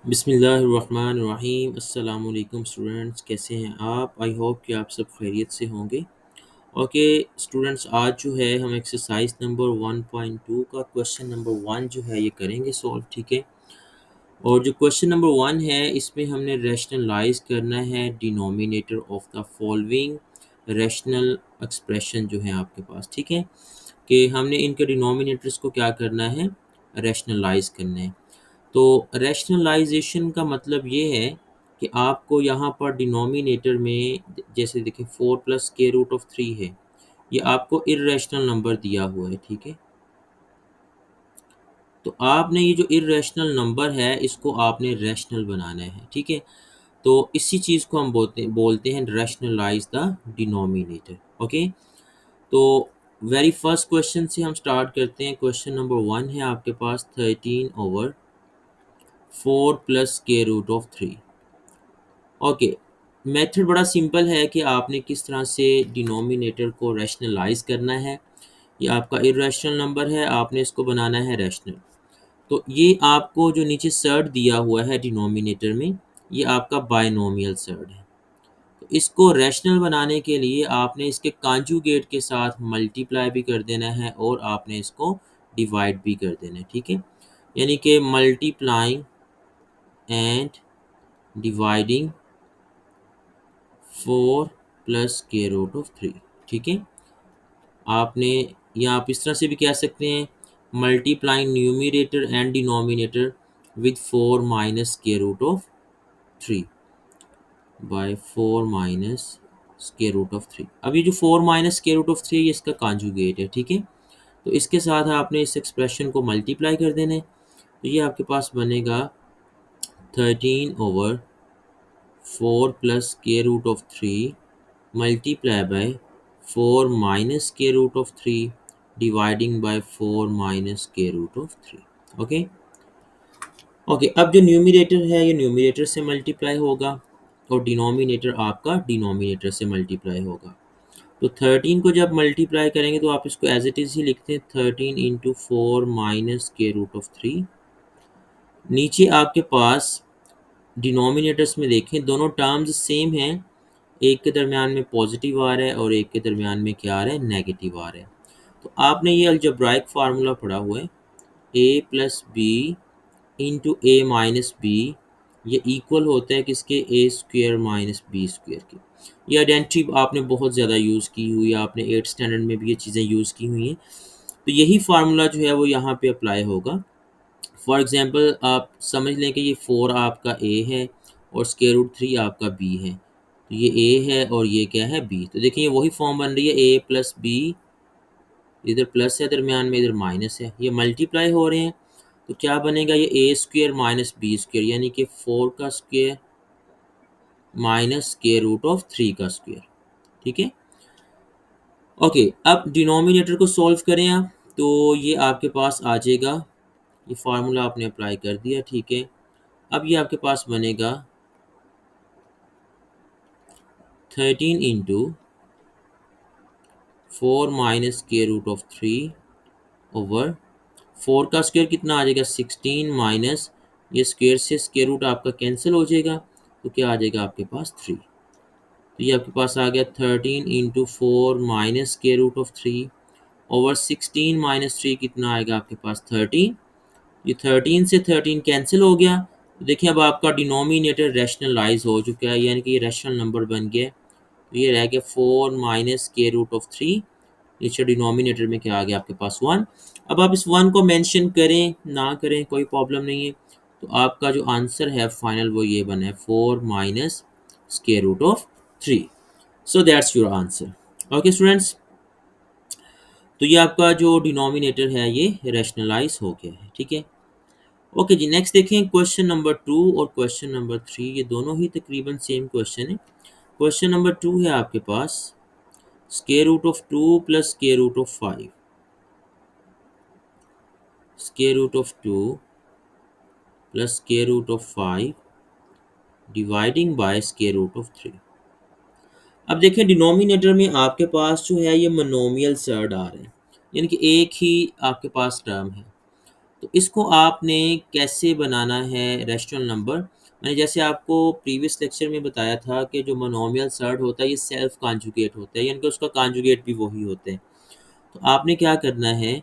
बिस्मिल्लाहिर्रहमानिर्रहीम अस्सलाम वालेकुम स्टूडेंट्स, कैसे हैं आप? आई होप कि आप सब खैरियत से होंगे। ओके स्टूडेंट्स, आज जो है हम एक्सरसाइज नंबर 1.2 का क्वेश्चन नंबर 1 जो है ये करेंगे सॉल्व, ठीक है। और जो क्वेश्चन नंबर 1 है इसमें हमने रैशनलाइज करना है denominator of the following rational expression जो है आपके पास, ठीक है। कि हमने इनके डिनोमिनेटर्स को क्या करना है, रैशनलाइज करना है। तो रैशनलाइजेशन का मतलब ये है कि आपको यहाँ पर डिनोमिनेटर में जैसे देखिए 4 प्लस के रूट ऑफ 3 है, ये आपको इर्रेशनल नंबर दिया हुआ है, ठीक है। तो आपने ये जो इर्रेशनल नंबर है इसको आपने रैशनल बनाना है, ठीक है। तो इसी चीज़ को हम बोलते हैं रैशनलाइज द डिनोमिनेटर। ओके, तो वेरी फर्स्ट क्वेश्चन से हम स्टार्ट करते हैं। क्वेश्चन नंबर 1 है आपके पास 13/4 प्लस के रूट ऑफ 3। ओके, मेथड बड़ा सिंपल है कि आपने किस तरह से डिनोमिनेटर को रैशनलाइज करना है। ये आपका इर्रेशनल नंबर है, आपने इसको बनाना है रैशनल। तो ये आपको जो नीचे सर्ड दिया हुआ है डिनोमिनेटर में, ये आपका बायनोमियल सर्ड है। तो इसको रैशनल बनाने के लिए आपने इसके कॉन्जुगेट के साथ मल्टीप्लाई भी कर देना है और आपने इसको डिवाइड भी कर देना है, ठीक है। यानी कि मल्टीप्लाइंग एंड डिवाइडिंग 4 प्लस के रूट ऑफ 3, ठीक है। आपने या आप इस तरह से भी कह सकते हैं multiplying numerator and denominator with 4 minus के root of 3 by 4 minus square root of 3। अब ये जो 4 माइनस स्क्वायर रूट ऑफ 3 ये इसका कॉन्जुगेट है, ठीक है। तो इसके साथ आपने इस एक्सप्रेशन को मल्टीप्लाई कर देना है। तो ये आपके पास बनेगा 13/4 plus square root of 3 multiply by 4 minus square root of 3 dividing by 4 minus square root of 3। Okay okay, अब जो न्यूमिनेटर है ये न्यूमिनेटर से मल्टीप्लाई होगा और डिनोमिनेटर आपका डिनोमिनेटर से मल्टीप्लाई होगा। तो 13 को जब मल्टीप्लाई करेंगे तो आप इसको एज इट इज़ ही लिखते हैं 13 × 4 माइनस स्क्वायर रूट ऑफ 3। नीचे आपके पास डिनोमिनेटर्स में देखें दोनों टर्म्स सेम हैं, एक के दरमियान में पॉजिटिव आ रहा है और एक के दरमियान में क्या आ रहा है, नेगेटिव आ रहा है। तो आपने ये अलजेब्राइक फार्मूला पढ़ा हुआ है, ए plus B into A minus B, ये इक्वल होता है किसके, ए स्क्वेयर माइनस बी स्क्वेयर के। ये आइडेंटिटी आपने बहुत ज़्यादा यूज़ की हुई है, आपने 8th स्टैंडर्ड में भी ये चीज़ें यूज़ की हुई हैं। तो यही फार्मूला जो है वो यहाँ पे अप्लाई होगा। फॉर एग्जांपल आप समझ लें कि ये 4 आपका ए है और स्क्वायर रूट 3 आपका बी है। तो ये ए है और ये क्या है, बी। तो देखिए ये वही फॉर्म बन रही है, ए प्लस बी, इधर प्लस है दरमियान में, इधर माइनस है, ये मल्टीप्लाई हो रहे हैं। तो क्या बनेगा, ये A square minus B square, यानी कि 4 का square minus square root of 3 का स्क्वेयर, ठीक है। ओके, अब डिनोमिनेटर को सॉल्व करें आप, तो ये आपके पास आ जाएगा, ये फार्मूला आपने अप्लाई कर दिया, ठीक है। अब ये आपके पास बनेगा 13 × 4 minus square root of 3 over 4 का स्क्वायर कितना आ जाएगा, 16 माइनस ये स्क्वायर से स्क्वायर रूट आपका कैंसिल हो जाएगा, तो क्या आ जाएगा आपके पास 3। तो ये आपके पास आ गया 13 × 4 minus square root of 3 over 16 minus 3 कितना आएगा आपके पास 13। ये 13 से 13 कैंसिल हो गया। तो देखिए अब आपका डिनोमिनेटर रैशनलाइज हो चुका है, यानी कि ये रैशनल नंबर बन गया। तो ये रह गया 4 माइनस स्क्वायर रूट ऑफ 3, नीचे डिनोमिनेटर में क्या आ गया आपके पास 1। अब आप इस 1 को मेंशन करें ना करें कोई प्रॉब्लम नहीं है। तो आपका जो आंसर है फाइनल वो ये बना है 4 minus square root of 3। So that's your answer. Okay students, तो ये आपका जो डिनोमिनेटर है ये रैशनलाइज हो गया है, ठीक है। ओके जी, नेक्स्ट देखें क्वेश्चन नंबर 2 और क्वेश्चन नंबर 3, ये दोनों ही तकरीबन सेम क्वेश्चन है। क्वेश्चन नंबर 2 है आपके पास square root of 2 plus square root of 5, square root of 2 plus square root of 5 dividing by square root of 3। अब देखें डिनोमिनेटर में आपके पास जो है ये मोनोमियल सर्ड आ रहे हैं, यानी कि एक ही आपके पास टर्म है। तो इसको आपने कैसे बनाना है रैशनल नंबर, मैंने जैसे आपको प्रीवियस लेक्चर में बताया था कि जो मोनोमियल सर्ड होता है ये सेल्फ कॉन्जुगेट होता है, यानी कि उसका कॉन्जुगेट भी वही होते हैं। तो आपने क्या करना है,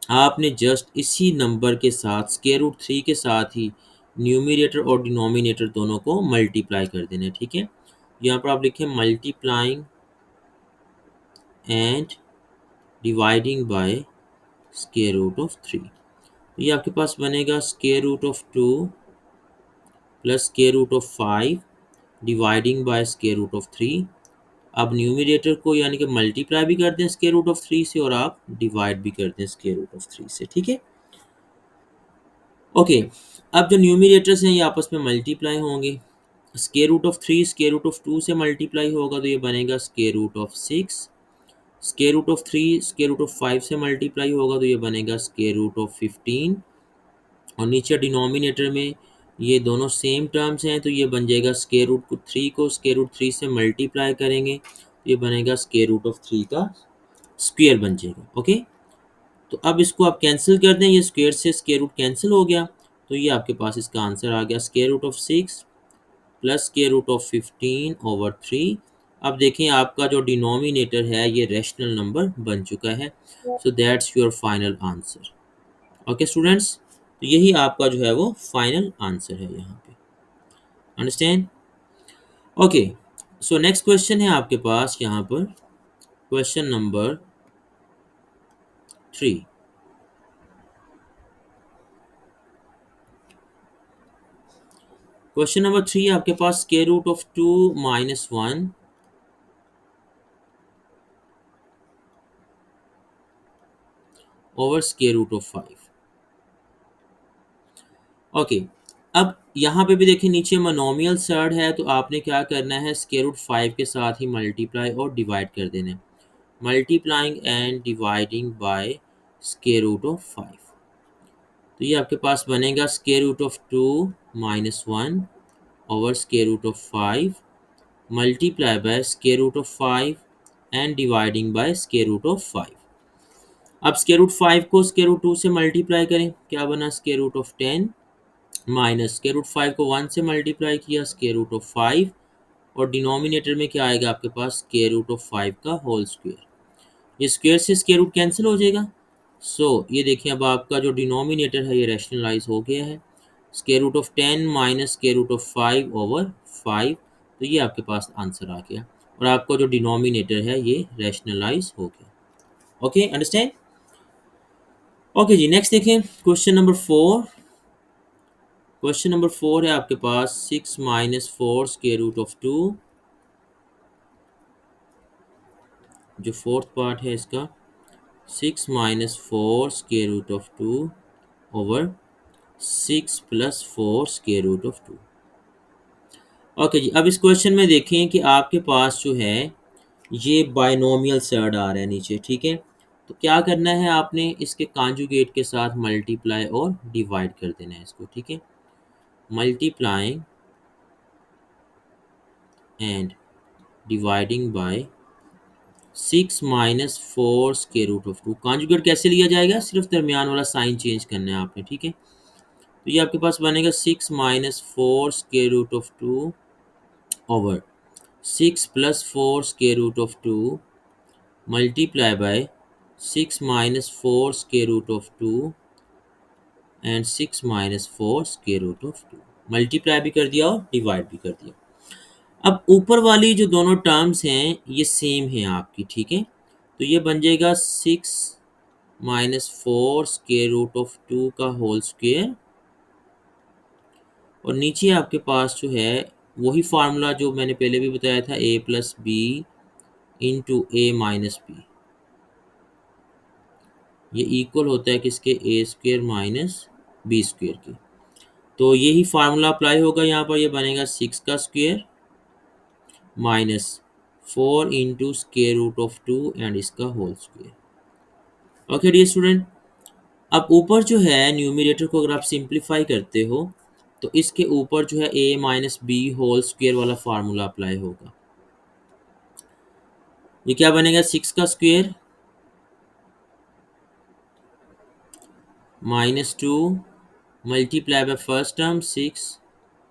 आपने जस्ट इसी नंबर के साथ स्क्वायर रूट 3 के साथ ही न्यूमरेटर और डिनोमिनेटर दोनों को मल्टीप्लाई कर देना है, ठीक है। यहाँ पर आप लिखें multiplying and dividing by square root of 3। ये आपके पास बनेगा square root of 2 plus square root of 5 dividing by square root of 3। आप न्यूमरेटर को यानी कि मल्टीप्लाई भी कर दें स्क्वायर रूट ऑफ 3 से और आप डिवाइड भी कर दें स्क्वायर रूट ऑफ 3 से, ठीक है। ओके, अब जो न्यूमरेटर्स हैं ये आपस में मल्टीप्लाई होंगे। Square root of 3 square root of 2 से मल्टीप्लाई होगा तो ये बनेगा square root of 6। Square root of 3 square root of 5 से मल्टीप्लाई होगा तो ये बनेगा स्क्वायर रूट ऑफ 15। और नीचे डिनोमिनेटर में ये दोनों सेम टर्म्स हैं तो ये बन जाएगा स्क्वायर रूट 3 को स्क्वायर रूट 3 से मल्टीप्लाई करेंगे तो ये बनेगा स्क्वायर रूट ऑफ 3 का स्क्वायर बन जाएगा। ओके, तो अब इसको आप कैंसिल कर दें, ये स्क्वायर से स्क्वायर रूट कैंसिल हो गया तो ये आपके पास इसका आंसर आ गया square root of 6 plus square root of 15 over 3। अब देखें आपका जो डिनोमिनेटर है ये रैशनल नंबर बन चुका है। सो that's your final answer. Okay students, तो यही आपका जो है वो फाइनल आंसर है यहाँ पे। Understand? Okay, so next question है आपके पास यहाँ पर क्वेश्चन नंबर 3। क्वेश्चन नंबर 3 आपके पास square root of 2 minus 1 over square root of 5। Okay, अब यहाँ पे भी देखिए नीचे मोनोमियल सर्ड है तो आपने क्या करना है स्क्वायर रूट 5 के साथ ही मल्टीप्लाई और डिवाइड कर देना है। Multiplying and dividing by square root of 5। तो ये आपके पास बनेगा square root of 2 minus 1 over square root of 5 multiply by square root of 5 and dividing by square root of 5। अब स्क्वायर रूट 5 को स्क्वायर रूट 2 से मल्टीप्लाई करें, क्या बना square root of 10 minus square root 5 को 1 से मल्टीप्लाई किया square root of 5 और डिनोमिनेटर में क्या आएगा आपके पास स्क्वायर रूट ऑफ 5 का होल स्क्वायर। ये स्क्वायर से स्क्वायर रूट कैंसिल हो जाएगा। ये देखिए अब आपका जो डिनोमिनेटर है ये रैशनलाइज हो गया है। Square root of 10 minus square root of 5 over 5, तो ये आपके पास आंसर आ गया और आपका जो डिनोमिनेटर है ये रैशनलाइज हो गया। Okay, understand? ओके जी, नेक्स्ट देखें क्वेश्चन नंबर 4। क्वेश्चन नंबर 4 है आपके पास 6 माइनस 4 स्क्वायर रूट ऑफ 2। जो फोर्थ पार्ट है इसका 6 minus 4 square root of 2 over 6 plus 4 square root of 2। Okay जी, अब इस क्वेश्चन में देखें कि आपके पास जो है ये बाइनोमियल सर्ड आ रहा है नीचे, ठीक है। तो क्या करना है आपने इसके कॉन्जुगेट के साथ मल्टीप्लाई और डिवाइड कर देना है इसको, ठीक है। Multiplying and dividing by 6 minus 4 square root of 2। Conjugate कैसे लिया जाएगा, सिर्फ दरमियान वाला साइन चेंज करना है आपने, ठीक है। तो ये आपके पास बनेगा 6 minus 4 square root of 2 over 6 plus 4 square root of 2 multiply by 6 minus 4 square root of 2 and 6 minus 4 square root of 2। Multiply भी कर दिया और डिवाइड भी कर दिया। अब ऊपर वाली जो दोनों टर्म्स हैं ये सेम हैं आपकी, ठीक है। तो ये बन जाएगा 6 माइनस 4 स्क्वायर रूट ऑफ 2 का होल स्क्वायर और नीचे आपके पास जो है वही फार्मूला जो मैंने पहले भी बताया था a plus B into A minus B. ये इक्वल होता है किसके, A square minus B square के। तो यही फार्मूला अप्लाई होगा यहाँ पर, ये बनेगा 6 का square minus 4 into square root of 2 and इसका whole square. Okay dear student, अब ऊपर जो है न्यूमरेटर को अगर आप सिंप्लीफाई करते हो तो इसके ऊपर जो है a minus B whole square वाला फार्मूला अप्लाई होगा। ये क्या बनेगा 6 का square minus 2 multiply by first term 6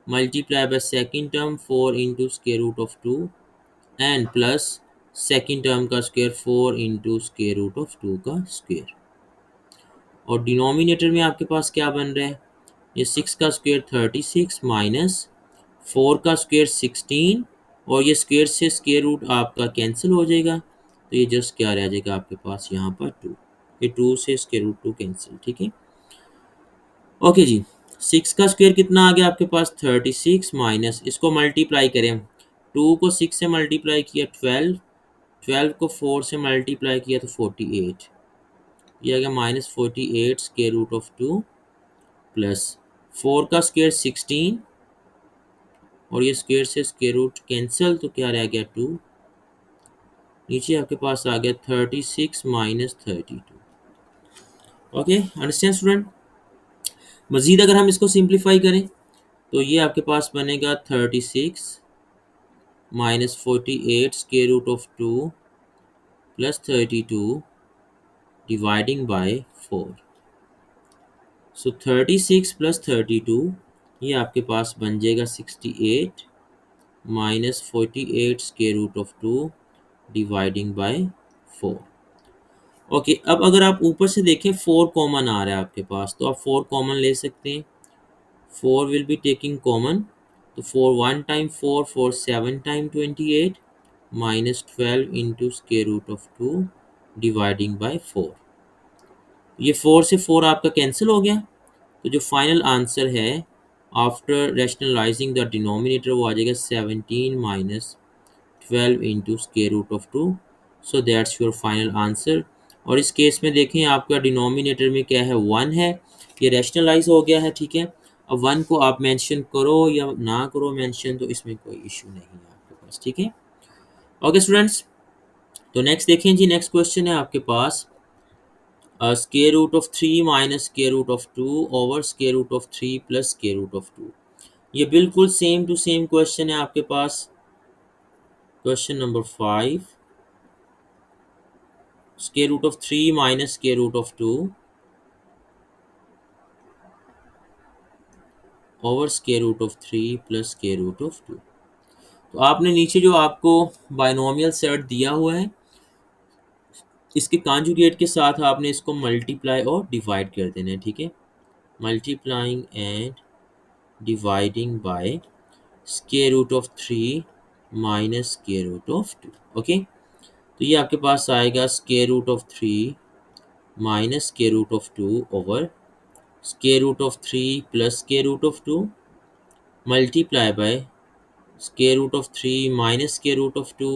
multiply by second term 4 into square root of 2 and plus second term का square 4 into square root of 2 का स्क्वायर। और denominator में आपके पास क्या बन रहा है, ये 6 का स्क्वायर 36 माइनस 4 का स्क्वायर 16 और ये स्क्वायर से स्क्वायर रूट आपका कैंसिल हो जाएगा, तो ये जस्ट क्या रह जाएगा आपके पास यहाँ पर 2, ये 2 से स्क्वायर रूट 2 कैंसिल। ठीक है, ओके जी। 6 का स्क्वायर कितना आ गया आपके पास 36 माइनस, इसको मल्टीप्लाई करें, 2 को 6 से मल्टीप्लाई किया 12, 12 को 4 से मल्टीप्लाई किया तो 48, ये आ गया -48 स्क्वायर रूट ऑफ 2 प्लस 4 का स्क्वायर 16 और ये स्क्वायर से स्क्वायर रूट कैंसिल, तो क्या रह गया 2, नीचे आपके पास आ गया 36 माइनस 32। Okay, understand student. मजीद अगर हम इसको सिंप्लीफाई करें तो ये आपके पास बनेगा 36 minus 48 square root of 2 plus 32 dividing by 4। So 36 plus 32 ये आपके पास बन जाएगा 68 minus 48 square root of 2 dividing by 4। Okay, अब अगर आप ऊपर से देखें 4 कॉमन आ रहा है आपके पास, तो आप 4 कॉमन ले सकते हैं, 4 विल बी टेकिंग कॉमन, तो 4 1 time 4 4 7 time 28 minus 12 into square root of 2 dividing by 4। ये 4 से 4 आपका कैंसिल हो गया, तो जो फाइनल आंसर है आफ्टर रैशनलाइजिंग द डिनोमिनेटर वो आ जाएगा 17 minus 12 into square root of 2। So that's your final answer. और इस केस में देखें आपका डिनोमिनेटर में क्या है 1 है, ये रैशनलाइज हो गया है। ठीक है, अब 1 को आप मेंशन करो या ना करो मेंशन, तो इसमें कोई इशू नहीं है आपके पास। ठीक है, ओके स्टूडेंट्स, तो नेक्स्ट देखें जी, नेक्स्ट क्वेश्चन है आपके पास square root of 3 minus square root of 2 over square root of 3 plus square root of 2। ये बिल्कुल सेम टू सेम क्वेश्चन है आपके पास। Question number 5, square root of 3 minus square root of 2 over square root of 3 plus square root of 2। तो आपने नीचे जो आपको बाइनोमियल सेट दिया हुआ है, इसके कॉन्जुगेट के साथ आपने इसको मल्टीप्लाई और डिवाइड कर देना है। ठीक है, multiplying and dividing by square root of 3 minus square root of 2। Okay, तो ये आपके पास आएगा square root of 3 minus square root of 2 over square root of 3 plus square root of 2 multiply by square root of 3 minus square root of 2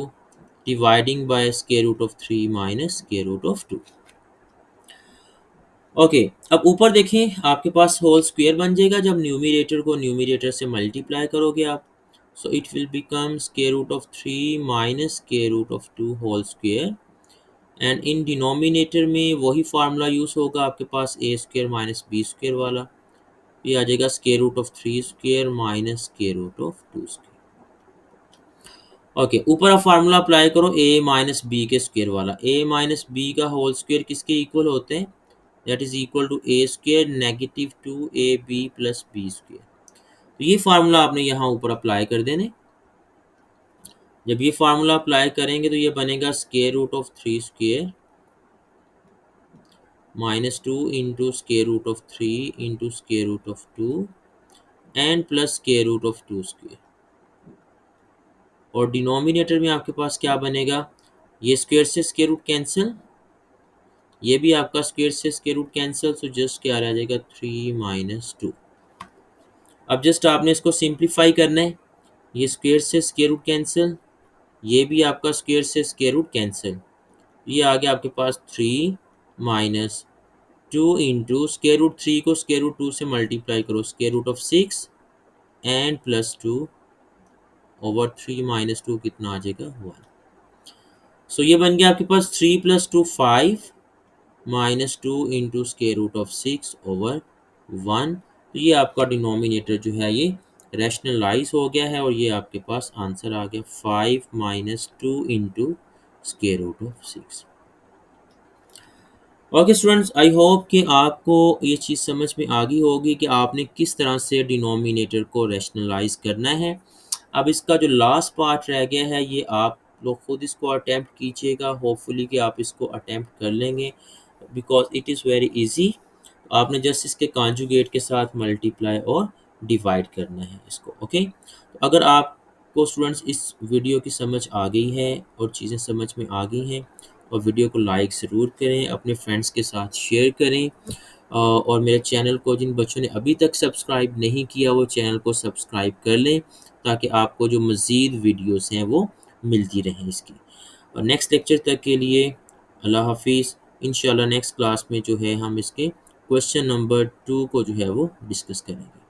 dividing by square root of 3 minus square root of 2। Okay, अब ऊपर देखें आपके पास whole square बन जाएगा जब numerator को numerator से multiply करोगे आप। So it will become square root of 3 minus square root of 2 whole square and in denominator में वही फार्मूला यूज़ होगा आपके पास A square minus B square वाला, ये आ जाएगा square root of 3 square minus square root of 2 square. Okay, ऊपर आप फार्मूला अप्लाई करो ए माइनस बी के स्क्वायर वाला, ए माइनस बी का होल स्क्वायर किसके इक्वल होते हैं, that is equal to A square negative 2ab plus B square. तो ये फार्मूला आपने यहाँ ऊपर अप्लाई कर देने। जब ये फार्मूला अप्लाई करेंगे तो ये बनेगा square root of 3 square minus 2 into square root of 3 into square root of 2 and plus square root of 2 square. और डिनोमिनेटर में आपके पास क्या बनेगा, ये स्क्वायर से स्क्वायर रूट कैंसिल, ये भी आपका स्क्वायर से स्क्वायर रूट कैंसिल, तो जस्ट क्या रह जाएगा 3 माइनस 2। अब जस्ट आपने इसको सिंप्लीफाई करना है, ये स्क्वायर से स्क्वायर रूट कैंसिल, ये भी आपका स्क्वायर से स्क्वायर रूट कैंसिल, ये आ गया आपके पास 3 माइनस 2 इंटू स्क्वायर रूट 3 को स्क्वायर रूट 2 से मल्टीप्लाई करो square root of 6 and plus 2 over 3 minus 2 कितना आ जाएगा 1। सो ये बन गया आपके पास 3 plus 2 5 minus 2 into square root of 6 over 1। तो ये आपका डिनोमिनेटर जो है ये रैशनलाइज हो गया है और ये आपके पास आंसर आ गया 5 minus 2 into square root of 6। Okay students, I hope कि आपको ये चीज़ समझ में आ गई होगी कि आपने किस तरह से डिनोमिनेटर को रैशनलाइज करना है। अब इसका जो लास्ट पार्ट रह गया है, ये आप लोग खुद इसको अटेम्प्ट कीजिएगा। होपफुली कि आप इसको अटेम्प्ट कर लेंगे, because it is very easy. आपने जस्ट इसके कॉन्जुगेट के साथ मल्टीप्लाई और डिवाइड करना है इसको। ओके, तो अगर आपको स्टूडेंट्स इस वीडियो की समझ आ गई है और चीज़ें समझ में आ गई हैं, और वीडियो को लाइक ज़रूर करें, अपने फ्रेंड्स के साथ शेयर करें, और मेरे चैनल को जिन बच्चों ने अभी तक सब्सक्राइब नहीं किया वो चैनल को सब्सक्राइब कर लें, ताकि आपको जो मज़ीद वीडियोस हैं वो मिलती रहें इसकी। और नेक्स्ट लेक्चर तक के लिए अल्लाह हाफिज़। इंशाल्लाह नेक्स्ट क्लास में जो है हम इसके क्वेश्चन नंबर 2 को जो है वो डिस्कस करेंगे।